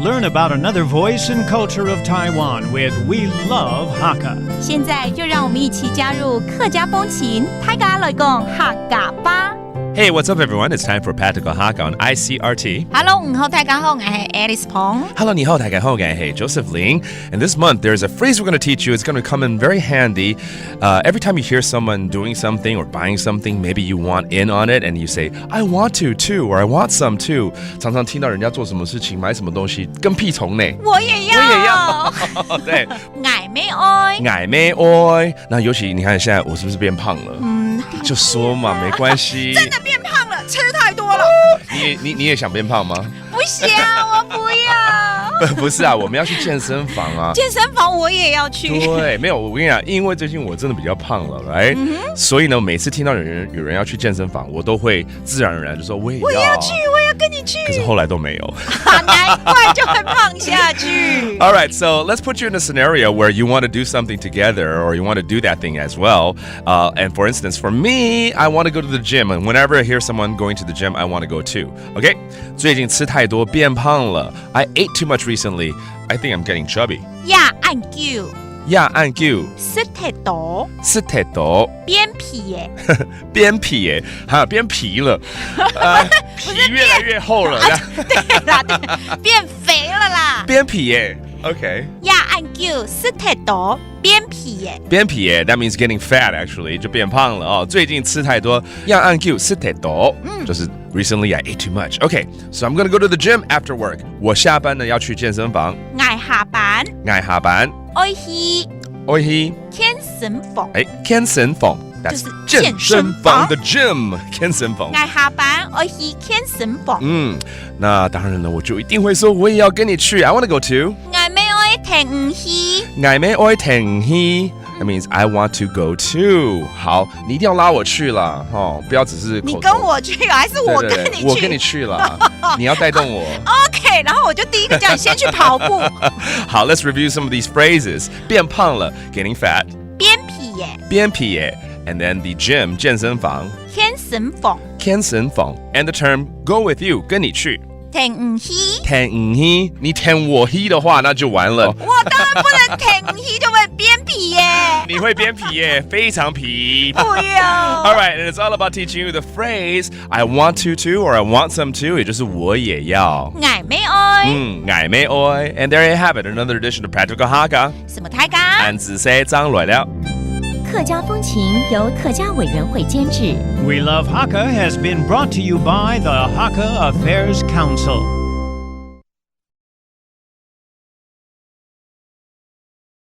learn about another voice and culture of Taiwan with We Love Hakka. 现在就让我们一起加入客家风情，大家来讲客家吧。Hey, what's up, everyone? It's time for Practical Hakka on ICRT. Hello， 午後大家好，我係 Alice Pong。Hello, 你好，大家好，Hey, Joseph Ling. And this month, there's a phrase we're going to teach you. It's going to come in very handy. Every time you hear someone doing something or buying something, maybe you want in on it, and you say, I want to too, or I want some too. 常常听到人家做什么事情，买什么东西，跟屁虫呢？我也要。对，爱咩愛？爱咩爱？那尤其你看现在我是不是变胖了？就说嘛，没关系。真的变胖了，吃太多了。你也想变胖吗？不想，我不要。不是啊，我们要去健身房啊。健身房我也要去。对，没有，我跟你讲，因为最近我真的比较胖了，right？所以呢，每次听到有人要去健身房，我都会自然而然就说我也要去，我要跟你去。可是后来都没有。难怪就会胖下去。All right, so let's put you in a scenario where you want to do something together, or you want to do that thing as well. And for instance, for me, I want to go to the gym, and whenever I hear someone going to the gym, I want to go too. Okay? 最近吃太多变胖了。I ate too much recently. I think I'm getting chubby. 呀，按叫。呀，按叫。食太多。食太多。变皮耶。变皮耶，哈，变皮了。皮越来越厚了。对啦，对，变肥了啦。变皮耶。Okay. 呀，按叫食太多，变皮耶。变皮耶 ，that means getting fat actually， 就变胖了哦。最近吃太多，呀，按叫吃太多，就是 recently I ate too much. Okay, so I'm gonna go to the gym after work. 我下班呢要去健身房。爱下班。爱下班。爱去。爱去。健身房。健身房。就是健身房的 gym， 健身房。爱下班，爱去健身房。那当然了，我就一定会说，我也要跟你去。I want to go too。爱咩爱停去。爱咩爱停去。That means I want to go too。好，你一定要拉我去了，不要只是口头。你跟我去还是我跟你去？我跟你去了，你要带动我。OK， 然后我就第一个叫你先去跑步。好 ，Let's review some of these phrases。变胖了 ，getting fat。变皮耶。变皮耶。And then the gym 健身房。健身房。健身房。And the term go with you 跟你去。停去。停去，你停我去的话，那就完了。我当然不能停去，就会变皮耶。你会变皮耶，非常皮。不要。All right, and it's all about teaching you the phrase I want to too, or I want some too， 也就是我也要。爱咩爱？爱咩爱。And there you have it, another edition of Practical Hakka。什么大家？俺自西张来了。客家风情由客家委员会监制。We Love Hakka has been brought to you by the Hakka Affairs Council.